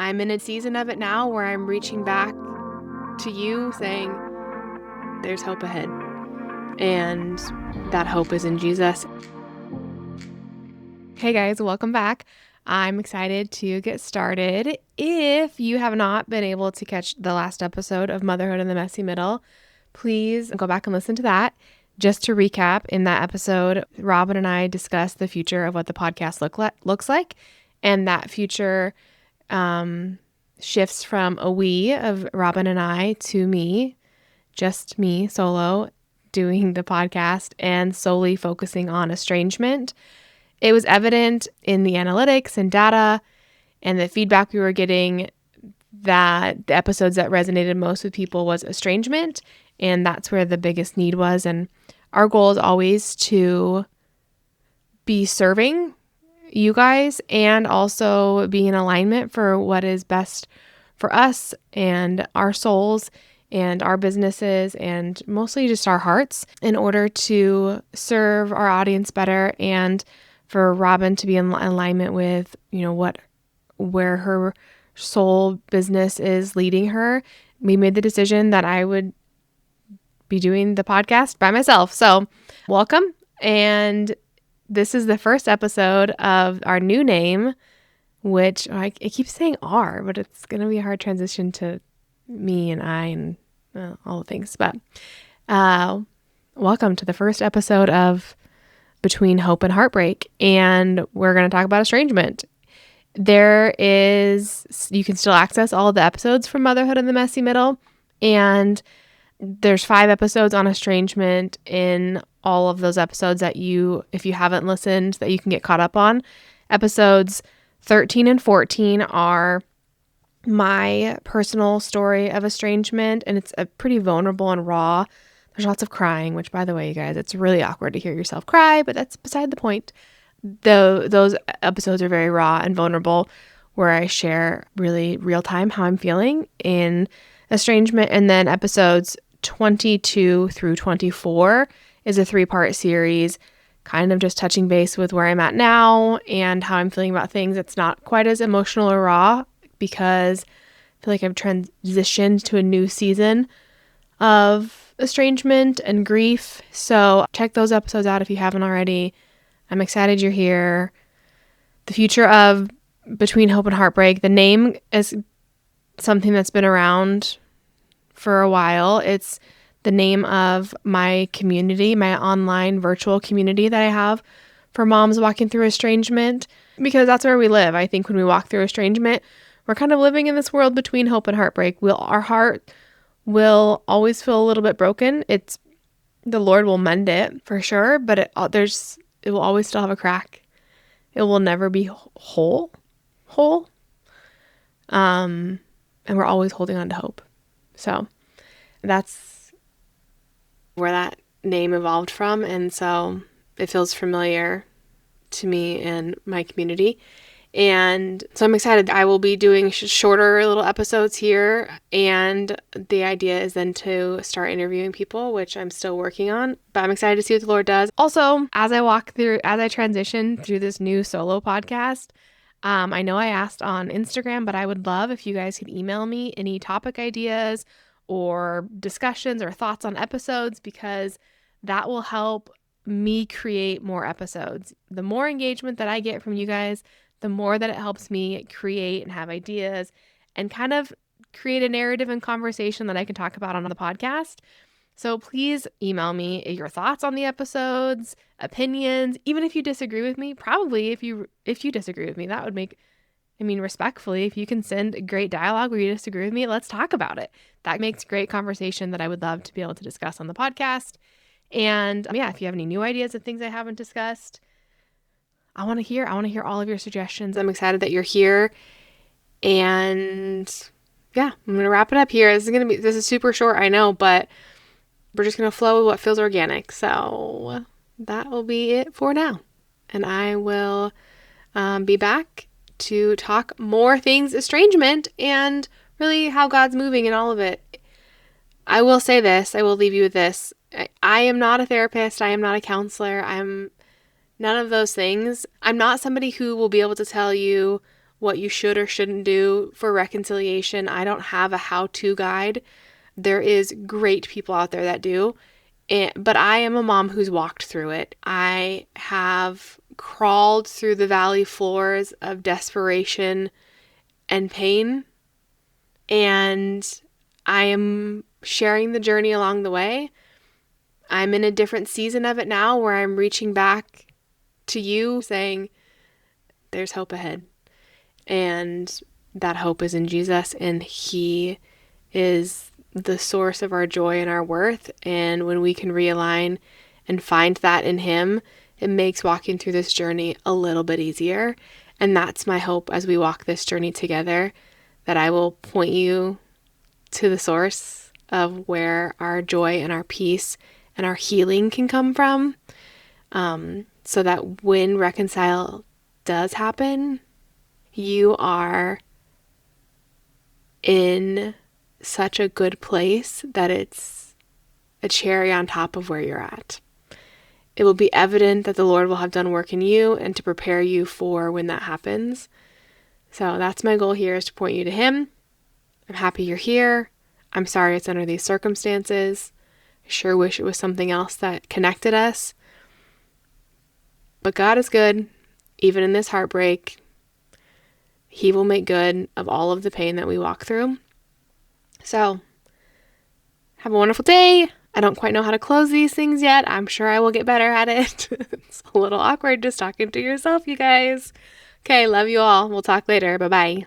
I'm in a season of it now where I'm reaching back to you saying, there's hope ahead. And that hope is in Jesus. Hey guys, welcome back. I'm excited to get started. If you have not been able to catch the last episode of Motherhood in the Messy Middle, please go back and listen to that. Just to recap, in that episode, Robin and I discussed the future of what the podcast looks like. And that future shifts from a we of Robin and I to me, just me solo, doing the podcast and solely focusing on estrangement. It was evident in the analytics and data and the feedback we were getting that the episodes that resonated most with people was estrangement, and that's where the biggest need was. And our goal is always to be serving you guys and also be in alignment for what is best for us and our souls and our businesses and mostly just our hearts in order to serve our audience better and for Robin to be in alignment with, where her soul business is leading her. We made the decision that I would be doing the podcast by myself. So welcome. And this is the first episode of our new name, which I keep saying R, but it's going to be a hard transition to me and I and all the things. But welcome to the first episode of Between Hope and Heartbreak. And we're going to talk about estrangement. You can still access all of the episodes from Motherhood in the Messy Middle. And there's 5 episodes on estrangement in all of those episodes that if you haven't listened, that you can get caught up on. Episodes 13 and 14 are my personal story of estrangement, and it's a pretty vulnerable and raw. There's lots of crying, which, by the way, you guys, it's really awkward to hear yourself cry, but that's beside the point. Those episodes are very raw and vulnerable, where I share really real time how I'm feeling in estrangement. And then episodes 22 through 24 is a 3-part series, kind of just touching base with where I'm at now and how I'm feeling about things. It's not quite as emotional or raw because I feel like I've transitioned to a new season of estrangement and grief. So check those episodes out if you haven't already. I'm excited you're here. The future of Between Hope and Heartbreak. The name is something that's been around for a while. It's the name of my community, my online virtual community that I have for moms walking through estrangement, because that's where we live. I think when we walk through estrangement, we're kind of living in this world between hope and heartbreak. Our heart will always feel a little bit broken. The Lord will mend it for sure, but it will always still have a crack. It will never be whole. And we're always holding on to hope. So that's where that name evolved from. And so it feels familiar to me and my community. And so I'm excited. I will be doing shorter little episodes here. And the idea is then to start interviewing people, which I'm still working on. But I'm excited to see what the Lord does. Also, as I transition through this new solo podcast, I know I asked on Instagram, but I would love if you guys could email me any topic ideas or discussions or thoughts on episodes, because that will help me create more episodes. The more engagement that I get from you guys, the more that it helps me create and have ideas and kind of create a narrative and conversation that I can talk about on the podcast. So please email me your thoughts on the episodes, opinions, even if you disagree with me. Probably if you disagree with me, that would make, respectfully, if you can send a great dialogue where you disagree with me, let's talk about it. That makes great conversation that I would love to be able to discuss on the podcast. And if you have any new ideas of things I haven't discussed, I want to hear all of your suggestions. I'm excited that you're here. And I'm going to wrap it up here. This is super short, I know, but we're just going to flow with what feels organic. So that will be it for now. And I will be back to talk more things estrangement and really how God's moving in all of it. I will say this. I will leave you with this. I am not a therapist. I am not a counselor. I'm none of those things. I'm not somebody who will be able to tell you what you should or shouldn't do for reconciliation. I don't have a how-to guide. There is great people out there that do. But I am a mom who's walked through it. I have crawled through the valley floors of desperation and pain, and I am sharing the journey along the way. I'm in a different season of it now where I'm reaching back to you saying, there's hope ahead. And that hope is in Jesus, and He is the source of our joy and our worth. And when we can realign and find that in Him, it makes walking through this journey a little bit easier. And that's my hope as we walk this journey together, that I will point you to the source of where our joy and our peace and our healing can come from, so that when reconcile does happen, you are in such a good place that it's a cherry on top of where you're at. It will be evident that the Lord will have done work in you and to prepare you for when that happens. So that's my goal here, is to point you to Him. I'm happy you're here. I'm sorry it's under these circumstances. I sure wish it was something else that connected us. But God is good, even in this heartbreak. He will make good of all of the pain that we walk through. So, have a wonderful day. I don't quite know how to close these things yet. I'm sure I will get better at it. It's a little awkward just talking to yourself, you guys. Okay, love you all. We'll talk later. Bye-bye.